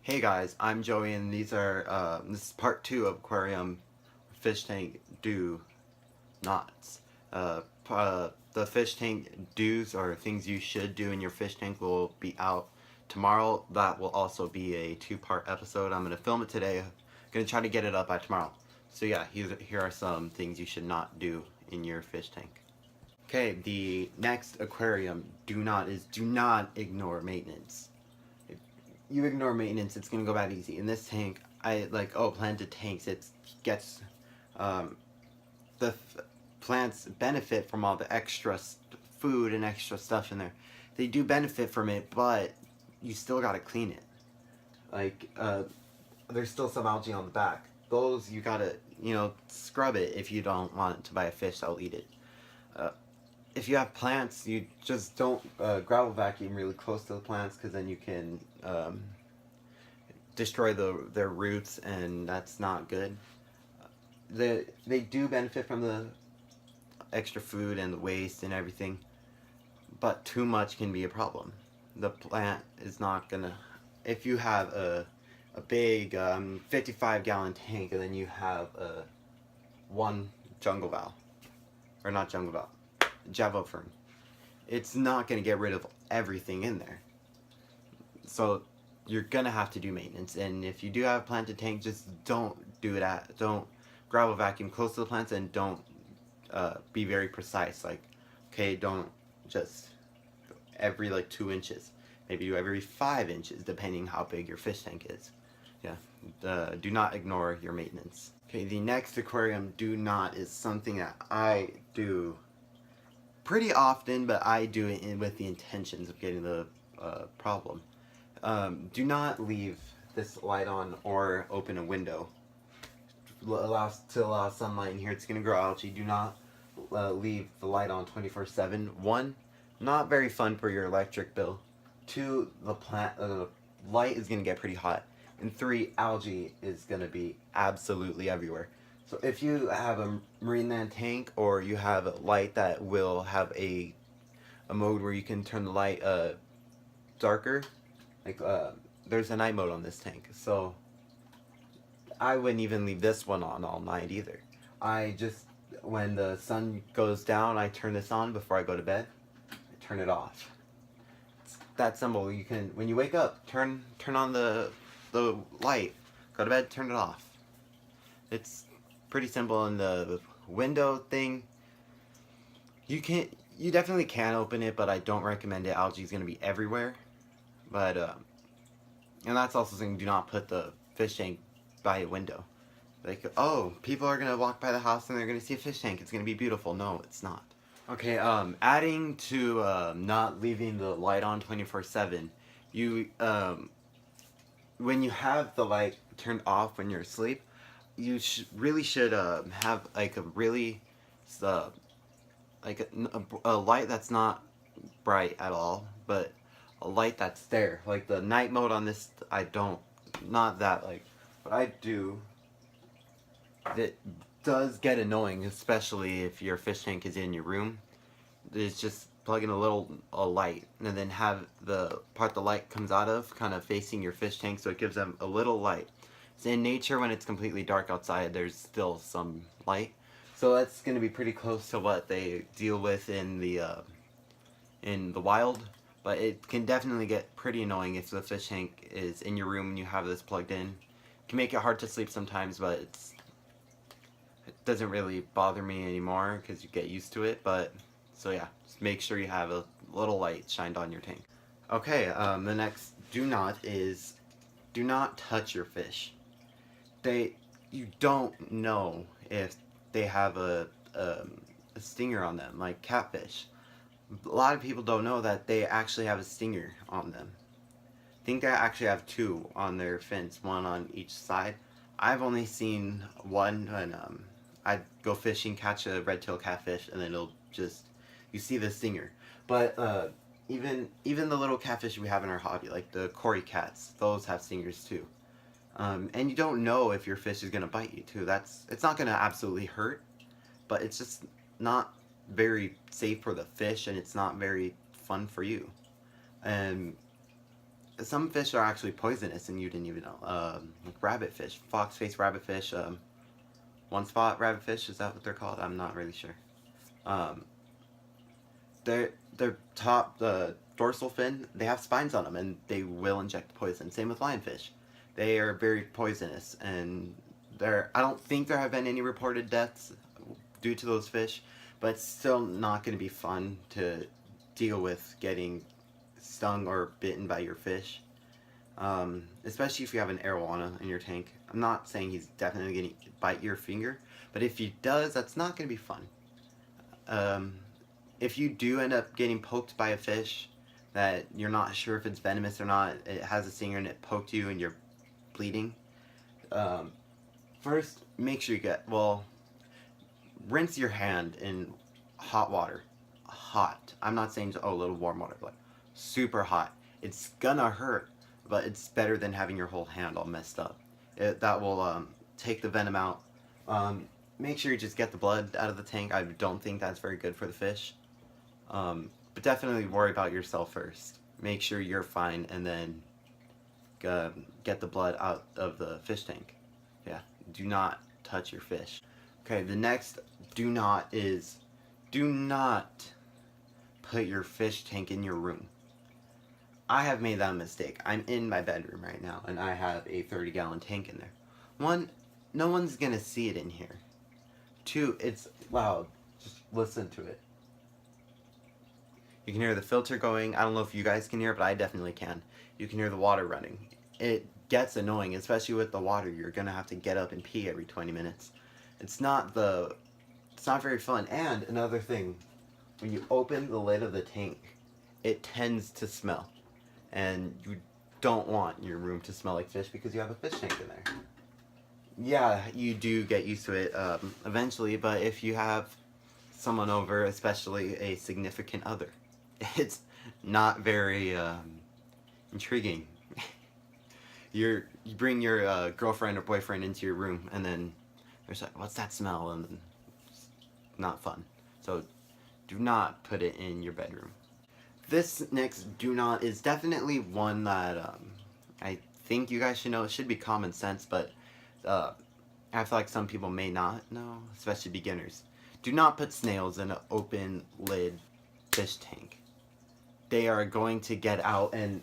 Hey guys, I'm Joey, and this is part 2 of aquarium fish tank do nots. The fish tank do's, or things you should do in your fish tank, will be out tomorrow. That will also be a 2-part episode. I'm gonna film it today. I'm gonna try to get it up by tomorrow. So yeah, here are some things you should not do in your fish tank. Okay, the next aquarium do not ignore maintenance. You ignore maintenance, it's gonna go bad easy. In this tank, planted tanks. It gets the plants benefit from all the extra food and extra stuff in there. They do benefit from it, but you still gotta clean it. Like there's still some algae on the back. Those you gotta scrub it if you don't want it to buy a fish that'll eat it. Uh, if you have plants, you just don't gravel vacuum really close to the plants, because then you can destroy their roots, and that's not good. They do benefit from the extra food and the waste and everything, but too much can be a problem. The plant is not gonna. If you have a big 55-gallon tank, and then you have one jungle valve, or not jungle valve, Java fern, it's not gonna get rid of everything in there. So you're gonna have to do maintenance, and if you do have a planted tank, just don't gravel vacuum close to the plants, and don't be very precise. Like, okay, don't just every 2 inches, maybe do every 5 inches, depending how big your fish tank is. Yeah, do not ignore your maintenance. Okay, the next aquarium do not is something that I do pretty often, but I do it with the intentions of getting the problem. Do not leave this light on or open a window. To allow sunlight in here. It's going to grow algae. Do not leave the light on 24/7. 1, not very fun for your electric bill. 2, the light is going to get pretty hot. And 3, algae is going to be absolutely everywhere. So if you have a marine land tank, or you have a light that will have a mode where you can turn the light darker, there's a night mode on this tank, so I wouldn't even leave this one on all night either. I just, when the sun goes down, I turn this on before I go to bed. I turn it off. It's that simple. You can, when you wake up, turn on the light. Go to bed, turn it off. It's pretty simple. And the window thing, you definitely can open it, but I don't recommend it. Algae is going to be everywhere. But and that's also something. Do not put the fish tank by a window. Like, oh, people are gonna walk by the house and they're gonna see a fish tank. It's gonna be beautiful. No, it's not. Okay, adding to not leaving the light on 24/7. You when you have the light turned off when you're asleep, you really should have like a really a light that's not bright at all, but a light that's there. Like the night mode on this, I don't, not that but I do. It does get annoying, especially if your fish tank is in your room. It's just plug in a light, and then have the part the light comes out of kind of facing your fish tank, so it gives them a little light. So in nature, when it's completely dark outside, there's still some light. So that's going to be pretty close to what they deal with in the wild. But it can definitely get pretty annoying if the fish tank is in your room and you have this plugged in. It can make it hard to sleep sometimes, but it doesn't really bother me anymore because you get used to it. But so yeah, just make sure you have a little light shined on your tank. Okay, the next do not is do not touch your fish. You don't know if they have a stinger on them, like catfish. A lot of people don't know that they actually have a stinger on them. I think they actually have 2 on their fins, 1 on each side. I've only seen 1 when I'd go fishing, catch a red-tailed catfish, and then you see the stinger. But even the little catfish we have in our hobby, like the Cory cats, those have stingers too. And you don't know if your fish is gonna bite you too. It's not gonna absolutely hurt, but it's just not very safe for the fish, and it's not very fun for you. And some fish are actually poisonous and you didn't even know. Like rabbitfish, fox-faced rabbitfish, one-spot rabbitfish, is that what they're called? I'm not really sure. Um, their top, the dorsal fin, they have spines on them and they will inject poison. Same with lionfish. They are very poisonous, and I don't think there have been any reported deaths due to those fish, but it's still not going to be fun to deal with getting stung or bitten by your fish. Especially if you have an arowana in your tank. I'm not saying he's definitely going to bite your finger, but if he does, that's not going to be fun. If you do end up getting poked by a fish that you're not sure if it's venomous or not, it has a stinger and it poked you and you're bleeding, first make sure rinse your hand in hot water. Hot. I'm not saying a little warm water, but super hot. It's gonna hurt, but it's better than having your whole hand all messed up. That will take the venom out. Make sure you just get the blood out of the tank. I don't think that's very good for the fish. But definitely worry about yourself first. Make sure you're fine, and then get the blood out of the fish tank. Yeah, do not touch your fish. Okay, the next do not is, do not put your fish tank in your room. I have made that mistake. I'm in my bedroom right now, and I have a 30-gallon tank in there. One, no one's gonna see it in here. Two, it's loud. Just listen to it. You can hear the filter going. I don't know if you guys can hear it, but I definitely can. You can hear the water running. It gets annoying, especially with the water. You're gonna have to get up and pee every 20 minutes. It's not very fun. And another thing, when you open the lid of the tank, it tends to smell. And you don't want your room to smell like fish because you have a fish tank in there. Yeah, you do get used to it eventually, but if you have someone over, especially a significant other, it's not very intriguing. You bring your girlfriend or boyfriend into your room, and then there's like, what's that smell? And it's not fun. So do not put it in your bedroom. This next do not is definitely one that I think you guys should know. It should be common sense, but I feel like some people may not know, especially beginners. Do not put snails in an open lid fish tank. They are going to get out, and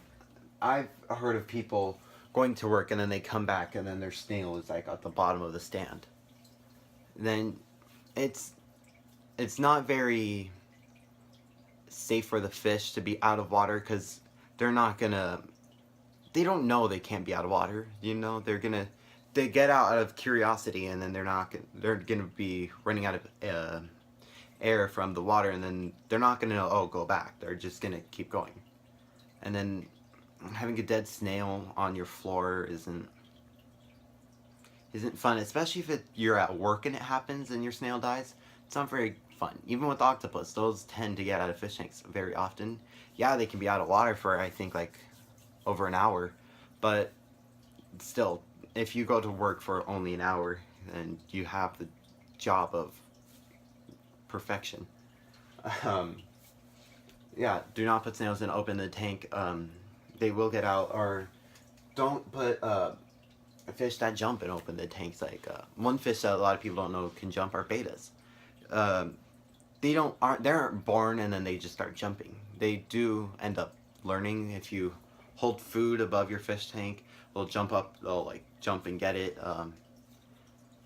I've heard of people going to work and then they come back and then their snail is like at the bottom of the stand. Then it's not very safe for the fish to be out of water, because they don't know they can't be out of water. You know, they get out of curiosity, and then they're gonna be running out of air from the water, and then they're not gonna know, oh, go back. They're just gonna keep going. And then having a dead snail on your floor isn't fun, especially if you're at work and it happens and your snail dies. It's not very fun. Even with octopus, those tend to get out of fish tanks very often. Yeah, they can be out of water for, I think, like over an hour, but still, if you go to work for only an hour, then you have the job of perfection. Yeah, do not put snails in open the tank. They will get out. Or don't put fish that jump and open the tanks. Like one fish that a lot of people don't know can jump are betas. They aren't born and then they just start jumping. They do end up learning. If you hold food above your fish tank, they'll jump up. They'll like jump and get it.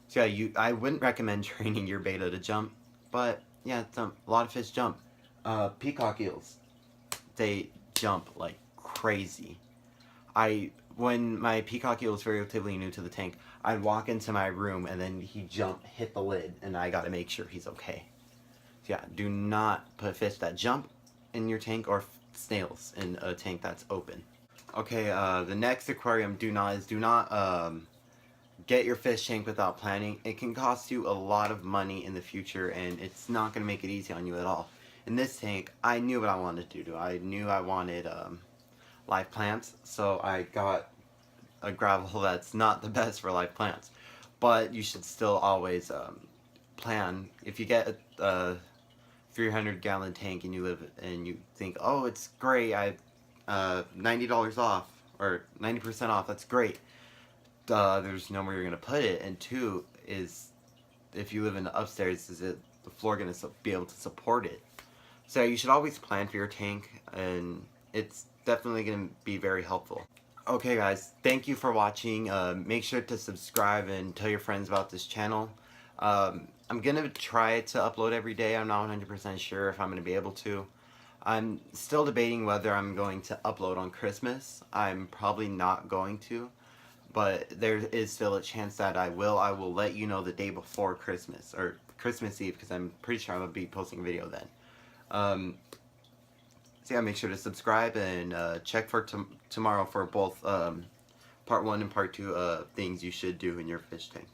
So yeah, I wouldn't recommend training your beta to jump, but yeah, a lot of fish jump. Peacock eels, they jump like crazy. When my peacock eel was relatively new to the tank, I'd walk into my room and then he'd hit the lid, and I gotta make sure he's okay. So yeah, do not put fish that jump in your tank, or snails in a tank that's open. Okay, the next aquarium do not get your fish tank without planning. It can cost you a lot of money in the future, and it's not going to make it easy on you at all. In this tank, I knew what I wanted to do. I knew I wanted live plants, so I got a gravel that's not the best for live plants. But you should still always plan. If you get a 300-gallon tank and you think, oh, it's great, I $90 off, or 90% off, that's great. There's nowhere you're gonna put it, and two is if you live in the upstairs, is it the floor gonna be able to support it? So you should always plan for your tank, and it's definitely gonna be very helpful. Okay guys, thank you for watching. Make sure to subscribe and tell your friends about this channel. I'm gonna try to upload every day. I'm not 100% sure if I'm gonna be able to. I'm still debating whether I'm going to upload on Christmas. I'm probably not going to, but there is still a chance that I will. I will let you know the day before Christmas, or Christmas Eve, because I'm pretty sure I'm going to be posting a video then. So yeah, make sure to subscribe and check for tomorrow for both part 1 and part 2 things you should do in your fish tank.